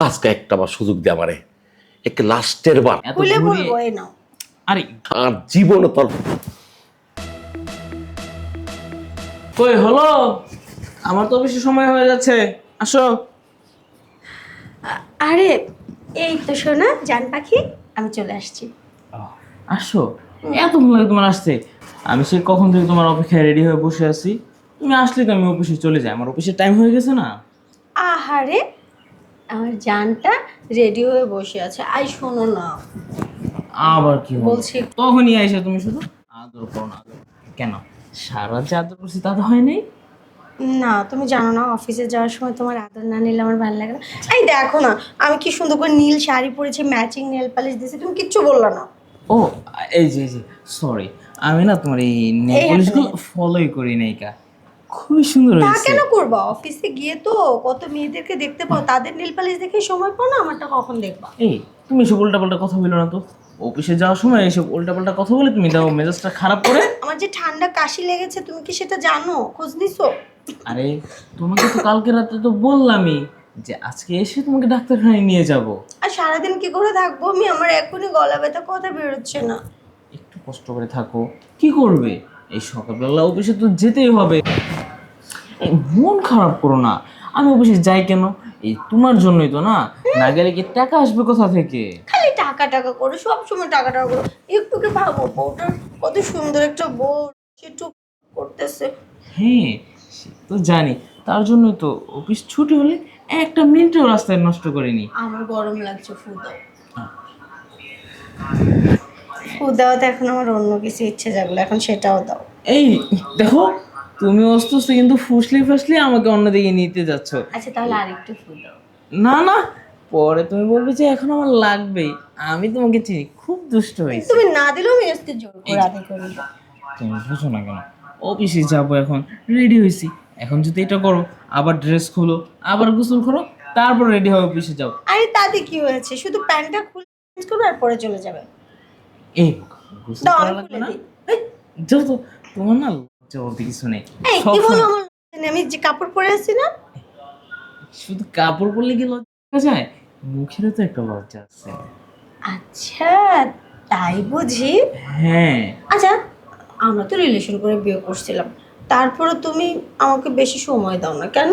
আজকে একটা বার সুযোগ দে আমারে, একটা লাস্টের বার। এত খুলে ঘুরিয়ে- বলবো এই নাও। আরে আর জীবনে তোর কই হলো, আমার তো বেশি সময় হয়ে যাচ্ছে, আসো। আরে এই তো শোনা জান পাখি, আমি চলে আসছি। আসো, এত ভালো লাগে তোমার আসতে। আমি সে কখন থেকে তোমার অপেক্ষায় রেডি হয়ে বসে আছি। তুমি আসলে তো আমি অফিসে চলে যাই, আমার অফিসের টাইম হয়ে গেছে না। আহারে আমার জানটা রেডি হয়ে বসে আছে। আই শোনো না, আবার কি হলো? বলছি তখনই আইসা তুমি শুধু আদর করো না, আদর। কেন সারা যে আদর করছি তা তো হয় নাই? না, তুমি জানো না অফিসে যাওয়ার সময় তোমার আদর না নিলে আমার ভালো লাগে না। এই দেখো না, আমি কি সুন্দর করে নীল শাড়ি পরেছি, ম্যাচিং নেল পালিশ দিয়েছি, তুমি কিচ্ছু বললা না। ও এই যে সরি, আমি না তোমার এই এই নেল হাতে পলিশগুলো ফলোই করি নাই কা। খুবই সুন্দর তা হয়েছে। কেন করবা? অফিসে গিয়ে তো কত মেয়েদেরকে দেখতে পাও, তাদের নীল পালিশ দেখে সময় পাও না, আমারটা কখন দেখবা? এই তুমি এসব উল্টাপাল্টা কথা বলো না তো। অফিসে যাওয়ার সময় এইসব উল্টাপাল্টা কথা বলে তুমি দাও মেজাজটা খারাপ করে। আমার যে ঠান্ডা কাশি লেগেছে, তুমি কি সেটা জানো? খোঁজ নিছো? আরে তোমাকে তো কালকে রাতে তো বললামই যে আজকে এসে তোমাকে ডাক্তারখানায় নিয়ে যাব। আর সারাদিন কি করে থাকবো আমি? আমার এখনই গলা ব্যথা, কথা বেরোচ্ছে না। একটু কষ্ট করে থাকো, কি করবে? এই সকালবেলা অফিসে তো যেতেই হবে। এই মন খারাপ করো না, আমি অফিসে যাই কেন? এই তোমার জন্যই তো না। না গেলে কি টাকা আসবে কোথা থেকে? খালি টাকা টাকা করো, সব সময় টাকা টাকা করো। একটু কি ভাবো বউটার কত সুন্দর একটা বউ, সে একটু করতেছে। হ্যাঁ সে তো জানি, তার জন্যই তো অফিস ছুটি হলে একটা মিনিটও রাস্তায় নষ্ট করিনি। আমার গরম লাগছে, ফু দাও। ফু দাও তো, এখন আমার অন্য কিছু ইচ্ছে জাগলো, এখন সেটাও দাও। এই দেখো, তুমি অস্তুস্ত কিন্তু ফুসলি ফাসলি আমাকে অন্যদিকে নিতে যাচ্ছ। আচ্ছা তাহলে আরেকটু ফু দাও। না না, পরে তুমি বলবে যে এখন আমার লাগবেই। আমি তোমাকে চিনি, খুব দুষ্ট হয়েছে। তুমি না দিলেও আমি আজকে জোর করে আদায় করে দাও। তুমি বুঝো না কেন? অফিসে যাবো, এখন রেডি হয়েছি, এখন যদি এটা করো আবার ড্রেস খুলো, আবার গোসল করো, তারপর রেডি হয়ে অফিসে যাও। আরে তাতে কি হয়েছে? শুধু প্যান্টটা খুলে চেঞ্জ করবে আর পরে চলে যাবে। এই গোসল দাও, করা আমি লাগবে খুলে না? দিই। এই, যাও তো, তোমার না লজ্জা বলতে কিছু নেই। এই সব কি বলো সময়- আমার? আমি যে কাপড় পরে আছি না। শুধু কাপড় পরলে কি লজ্জা দেখা যায়? মুখেরও তো একটা লজ্জা আছে। আচ্ছা তাই বুঝি? হ্যাঁ, আচ্ছা আমরা তো রিলেশন করে বিয়ে করছিলাম, তারপরে তুমি আমাকে বেশি সময় দাও না কেন?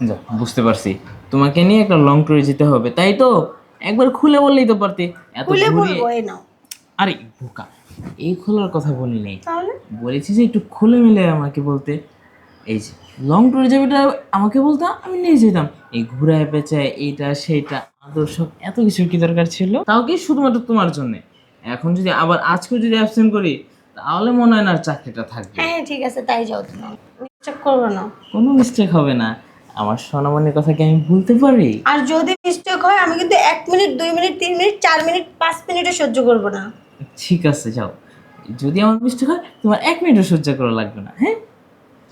যাও, বুঝতে পারছি তোমাকে নিয়ে একটা লং ট্যুরে যেতে হবে, তাই তো একবার খুলে বললেই তো পারতে। এত খুলে ঘুরিয়ে- বলবো এই নাও। আরে বোকা, এই খোলার কথা বলি নাই, তাহলে বলেছি যে একটু খুলে মিলে আমাকে বলতে। এই যে লং ট্যুরে যাবে এটা আমাকে বলতাম, আমি নিয়ে যেতাম। এই ঘুরায় পেঁচায় এইটা সেইটা আদর সব এত কিছু কি দরকার ছিল? তাও কি শুধুমাত্র তোমার জন্য? এখন যদি আবার আজকে যদি অ্যাবসেন্ট করি তাহলে মনে হয় না আর চাকরিটা থাকবে। হ্যাঁ ঠিক আছে, তাই যাও, তুমি মিস্টেক করবে না। কোনো মিস্টেক হবে না। আমার সোনামণির কথা কি আমি ভুলতে পারি? আর যদি মিস্টেক হয়, আমি কিন্তু 1 মিনিট 2 মিনিট 3 মিনিট 4 মিনিট 5 মিনিটও সহ্য করবো না। ঠিক আছে যাও, যদি আমার মিস্টেক হয় তোমার 1 মিনিটও সহ্য করা লাগবে না। হ্যাঁ,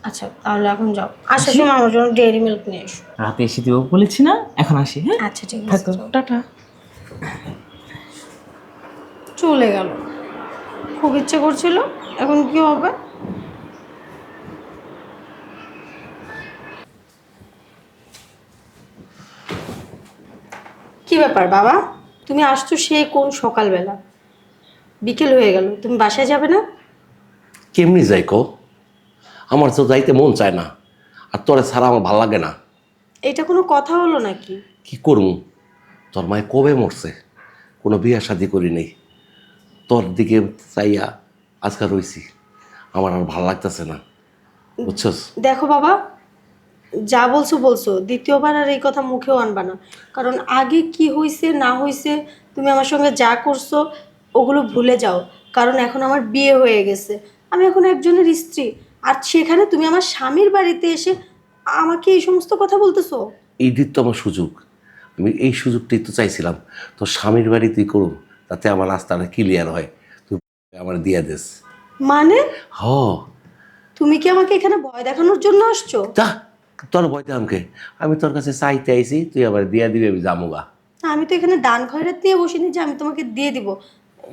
আচ্ছা তাহলে এখন যাও, আসার সময় আমার জন্য ডেয়ারি মিল্ক নিয়ে এসো। রাতে এসে দেবো বলেছি না, এখন আসি। হ্যাঁ আচ্ছা ঠিক আছে, থাকো, টাটা। চলে গেল। খুব ইচ্ছে করছিল, এখন কি হবে? কি ব্যাপার বাবা, তুমি আসছো সে কোন সকালবেলা? বিকেল হয়ে গেল, তুমি বাসায় যাবে না? কেমনি যাই কো? আমার তো যাইতে মন চায় না, আর তোরে ছাড়া আমার ভাল লাগে না। এটা কোনো কথা হলো নাকি? কি করুম? তোর মায়ে কবে মরছে, কোনো বিয়ে শাদি করি নেই, তোর দিকে চাইয়া আজকাল রইছি, আমার আর ভাল লাগতেছে না, বুঝছস? দেখো বাবা, যা বলছো বলছো, দ্বিতীয়বার আর এই কথা মুখেও আনবা না। কারণ আগে কি হয়েছে না হয়েছে, তুমি আমার সঙ্গে যা করছো ওগুলো ভুলে যাও। কারণ এখন আমার বিয়ে হয়ে গেছে, আমি এখন একজনের স্ত্রী। আর সেখানে তুমি আমার স্বামীর বাড়িতে এসে আমাকে এই সমস্ত কথা বলতেছো। এইটির তো আমার সুযোগ, আমি এই সুযোগটাই তো চাইছিলাম, তোর স্বামীর বাড়িতেই করুম, তাতে আমার রাস্তাটা ক্লিয়ার হয়, তুই আমার দিয়া দেস। মানে হ, তুমি কি আমাকে এখানে ভয় দেখানোর জন্য আসছো? যা, তোর ভয় আমাকে, আমি তোর কাছে চাইতে আইছি, তুই আবার দিয়া দিবি, আমি যামুগা। আমি তো এখানে দান খয়রাত নিয়ে বসিনি যে আমি তোমাকে দিয়ে দিব।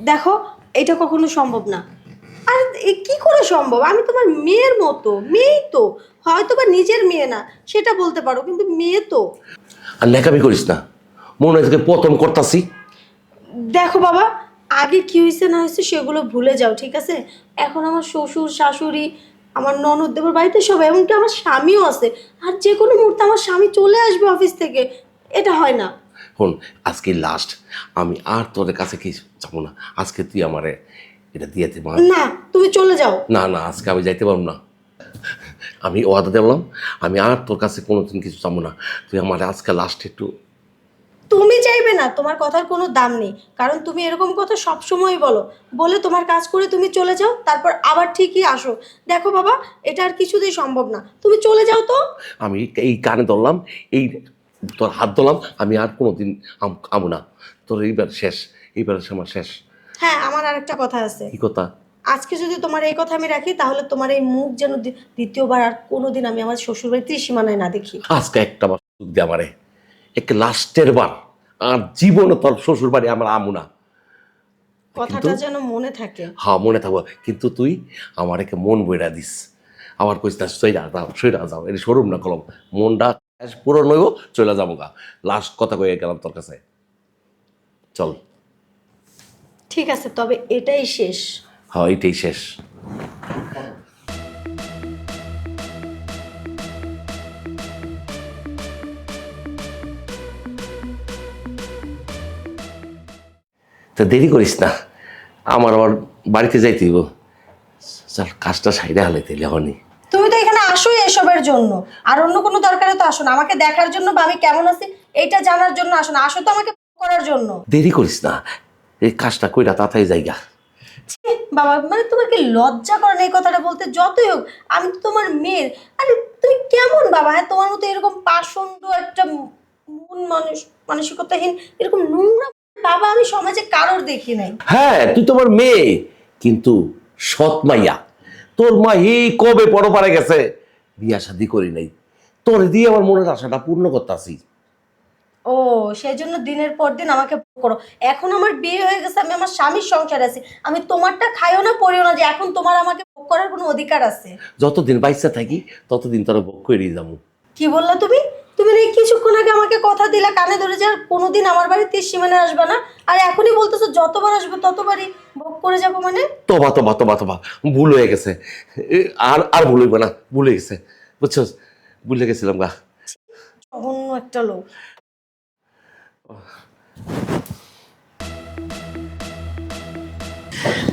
দেখো, এটা কখনো সম্ভব না। আর এ কি করে সম্ভব? আমি তোমার মেয়ের মতো, মেয়েই তো। হয়তো বা নিজের মেয়ে না সেটা বলতে পারো, কিন্তু মেয়ে তো। আর ন্যাকামি করিস না, মনে থেকে পতন করতাছি। দেখো বাবা, আগে কি হয়েছে না হয়েছে সেগুলো ভুলে যাও, ঠিক আছে? এখন আমার শ্বশুর শাশুড়ি, আমার ননদ দেবর বাড়িতে সবাই, এমনকি আমার স্বামীও আছে। আর যে কোনো মুহূর্তে আমার স্বামী চলে আসবে অফিস থেকে, এটা হয় না। শোন, আজকে লাস্ট, আমি আর তোর কাছে কি যাবো না। আজকে তুই আমারে এটা দিয়ে দে মা। না, তুমি চলে যাও। না না, আজকে আমি যাইতে পারবো না। আমি ওয়াদা দিলাম, আমি আর তোর কাছে কোনোদিন কিছু চাবো না। তুই আমার আজকে লাস্ট একটু। তুমি চাইবে না, তোমার কথার কোনো দাম নেই, কারণ তুমি এরকম কথা সবসময় বলো, বলে তোমার কাজ করে তুমি চলে যাও, তারপর আবার ঠিকই আসো। দেখো বাবা, এটা আর কিছুতেই সম্ভব না, তুমি চলে যাও তো। আমি এই কানে ধরলাম, এই তোর হাত ধরলাম, আমি আর কোনোদিন আমো না। তোর এইবার শেষ, এইবার আমার শেষ। হ্যাঁ, আমার আরেকটা কথা আছে। কি কথা? আজকে যদি তোমার এই কথা আমি রাখি, তাহলে তোমার এই মুখ যেন দ্বিতীয়বার আর কোনোদিন আমি আমার শ্বশুরবাড়ির ত্রিসীমানায় না দেখি। আজকে একটা বার সুযোগ দে আমারে, একটা লাস্টের বার। আর জীবনে তোর শ্বশুর বাড়ি আমরা আমু না। কথাটা যেন মনে থাকে। হ্যাঁ, মনে থাকবো, কিন্তু তুই আমার একে মন বইরা দিস। আমার কইস না সইরা যাও, সইরা যাও, এটা সরুম না কলম। মনটা পুরো নইব, চলে যাবো গা। লাস্ট কথা কয়ে গেলাম তোর কাছে, চল। ঠিক আছে, তবে এটাই শেষ। হ্যাঁ, এটাই শেষ। তা দেরি করিস না, আমার আবার বাড়িতে যাইতে হইব। চল, কাজটা সাইডে হালাইতে হনি। তুমি তো এখানে আসোই এসবের জন্য, আর অন্য কোনো দরকারে তো আসো না। আমাকে দেখার জন্য বা আমি কেমন আছি এটা জানার জন্য আসো না, আসো তো আমাকে করার জন্য। দেরি করিস না, এই কাজটা কইরা তাড়াতাড়ি যাইগা। ছি, বাবা, মানে তোমাকে লজ্জা করে না এই কথাটা বলতে? যতই হোক আমি তো তোমার মেয়ের। আরে তুমি কেমন বাবা? হ্যাঁ, তোমার মতো এরকম পাষণ্ড একটা মানসিকতাহীন, এরকম নোংরা বাবা আমি সমাজে কারোর দেখি নাই। হ্যাঁ, তুই তোমার মেয়ে, কিন্তু সৎ মাইয়া। তোর মা এই কবে পরপারে গেছে, বিয়া শাদি করি নাই। তোর দিয়ে আমার মনের আশাটা পূর্ণ করতেছি। ও, সেই জন্য দিনের পর দিন আমাকে করো। এখন আমার বিয়ে হয়ে গেছে, আমি আমার স্বামীর সংসার আছি, আমি তোমারটা খাইও না পড়িও না যে এখন তোমার আমাকে ভোগ করার কোনো অধিকার আছে। যতদিন বাইসা থাকি ততদিন তোর ভোগ করে যাবো। কি বললা তুমি? তুমি না এই কিছুক্ষণ আগে আমাকে কথা দিলা কানে ধরে যে আর কোনোদিন আমার বাড়িতে সীমানায় আসবে না, আর এখনই বলতেছো যতবার আসবে ততবারই ভোগ করে যাবো? মানে তোবা তোবা তোবা তোবা, ভুল হয়ে গেছে। আর আর ভুল হইব না, ভুলে গেছে, বুঝছো? ভুলে গেছিলাম গা। জঘন্য একটা লোক।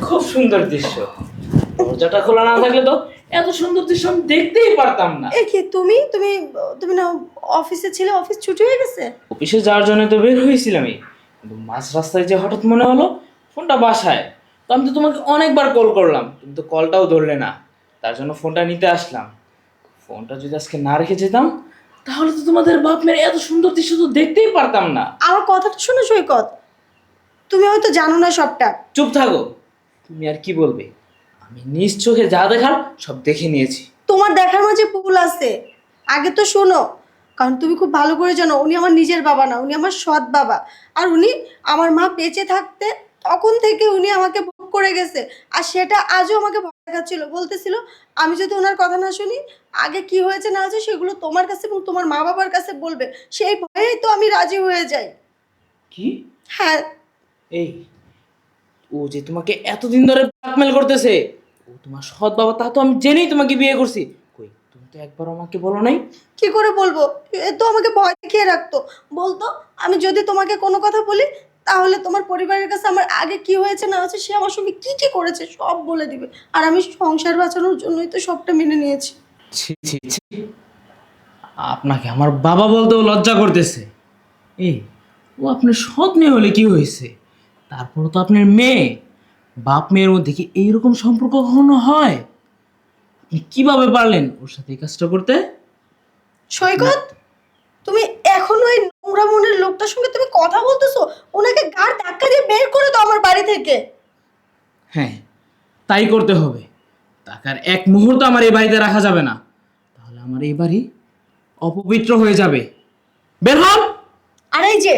খুব সুন্দর দৃশ্য। দরজাটা খোলা না থাকলে তো এত সুন্দর দৃশ্য আমি দেখতেই পারতাম না। এ কি, তুমি তুমি তুমি না অফিসে ছিলে? অফিস ছুটি হয়ে গেছে? অফিসে যাওয়ার জন্য তো বের হয়েছিলামই, কিন্তু মাঝ রাস্তায় যে হঠাৎ মনে হলো ফোনটা বাসায়। তো আমি তো তোমাকে অনেকবার কল করলাম, তুমি তো কলটাও ধরলে না। তার জন্য ফোনটা নিতে আসলাম। ফোনটা যদি আজকে না রেখে যেতাম, তাহলে তো তোমাদের বাপ মেয়ের এত সুন্দর দৃশ্য তো দেখতেই পারতাম না। আমার কথাটা শোনো সৈকত, তুমি হয়তো জানো না সবটা। চুপ থাকো, তুমি আর কি বলবে? আমি নিজ চোখে যা দেখার সব দেখে নিয়েছি। তোমার দেখার মাঝে ভুল আছে, আগে তো শোনো। কারণ তুমি খুব ভালো করে জানো উনি আমার নিজের বাবা না, উনি আমার সৎ বাবা। আর উনি আমার মা বেঁচে থাকতে তখন থেকে উনি আমাকে ভোগ করে গেছে। আর সেটা আজও আমাকে ভয় দেখাচ্ছিল, বলতেছিল আমি যদি ওনার কথা না শুনি, আগে কি হয়েছে না হয়েছে সেগুলো তোমার কাছে এবং তোমার মা বাবার কাছে বলবে। সেই ভয়েই তো আমি রাজি হয়ে যাই। কি? হ্যাঁ। এই, ও যে তোমাকে এতদিন ধরে ব্ল্যাকমেল করতেছে, ও তোমার সৎ বাবা, তা তো আমি জেনেই তোমাকে বিয়ে করছি। কই, তুমি তো একবার আমাকে বলো নাই। কি করে বলবো? এ তো আমাকে ভয় দেখিয়ে রাখতো, বলতো আমি যদি তোমাকে কোনো কথা বলি তাহলে তোমার পরিবারের কাছে আমার আগে কি হয়েছে না হয়েছে, সে আমার সঙ্গে কি কি করেছে সব বলে দিবে। আর আমি সংসার বাঁচানোর জন্যই তো সবটা মেনে নিয়েছি। ছি ছি ছি, আপনাকে আমার বাবা বলতেও লজ্জা করতেছে। এই, ও আপনার সৎ মেয়ে হলে কি হয়েছে? তারপরও তো আপনার মেয়ে। বাপ মেয়ের মধ্যে কি এইরকম সম্পর্ক কখনো হয়? আপনি কিভাবে পারলেন ওর সাথে এই কাজটা করতে? সৈকত, তুমি এখনো এই নোংরা মনের লোকটার সঙ্গে তুমি কথা বলতেছো? ওনাকে গাড় ধাক্কা দিয়ে বের করে দাও আমার বাড়ি থেকে। হ্যাঁ, তাই করতে হবে। তাকে আর এক মুহূর্ত আমার এই বাড়িতে রাখা যাবে না, তাহলে আমার এই বাড়ি অপবিত্র হয়ে যাবে। বের হন। আর এই যে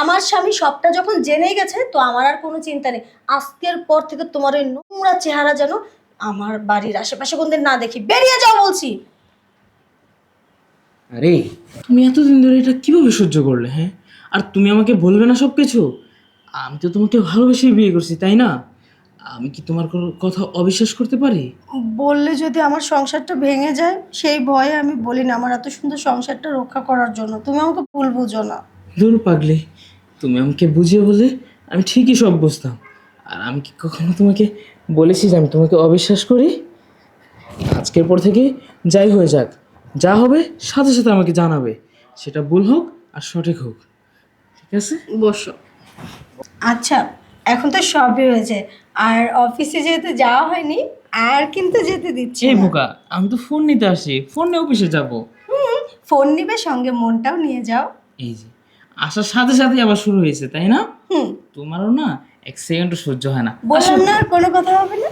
আমার স্বামী সবটা যখন জেনেই গেছে, তো আমার আর কোনো চিন্তা নেই। আজকের পর থেকে তোমার ওই নোংরা চেহারা যেন আমার বাড়ির আশেপাশে কোনদিন না দেখি। বেরিয়ে যাও বলছি। আরে, তুমি এতদিন ধরে এটা কিভাবে সহ্য করলে? হ্যাঁ, আর তুমি আমাকে বলবে না সব কিছু? আমি তো তোমাকে ভালোবেসেই বিয়ে করছি, তাই না? আমি কি তোমার কোনো কথা অবিশ্বাস করতে পারি? বললে যদি আমার সংসারটা ভেঙে যায় সেই ভয়ে আমি বলি না, আমার এত সুন্দর সংসারটা রক্ষা করার জন্য। তুমি আমাকে ভুল বুঝো না। দূর পাগলি, তুমি আমাকে বুঝিয়ে বলে আমি ঠিকই সব বুঝতাম। আর আমি কি কখনো তোমাকে বলেছি যে আমি তোমাকে অবিশ্বাস করি? আজকের পর থেকে যাই হয়ে যাক, যা হবে সাথে সাথে আমাকে জানাবে, সেটা ভুল হোক আর সঠিক হোক। ঠিক আছে? বসো। আচ্ছা, এখন তো সবই হয়েছে, আর অফিসে যেহেতু যাওয়া হয়নি আর কিন্তু যেতে দিচ্ছি এই না। বোকা, আমি তো ফোন নিতে আসি, ফোন নিয়ে অফিসে যাব। ফোন নিবে, সঙ্গে মনটাও নিয়ে যাও। এই যে আসার সাথে সাথে আবার শুরু হয়েছে, তাই না? হুম, তোমারও না এক সেকেন্ডও সহ্য হয় না। বললাম না আর কোনো কথা হবে না।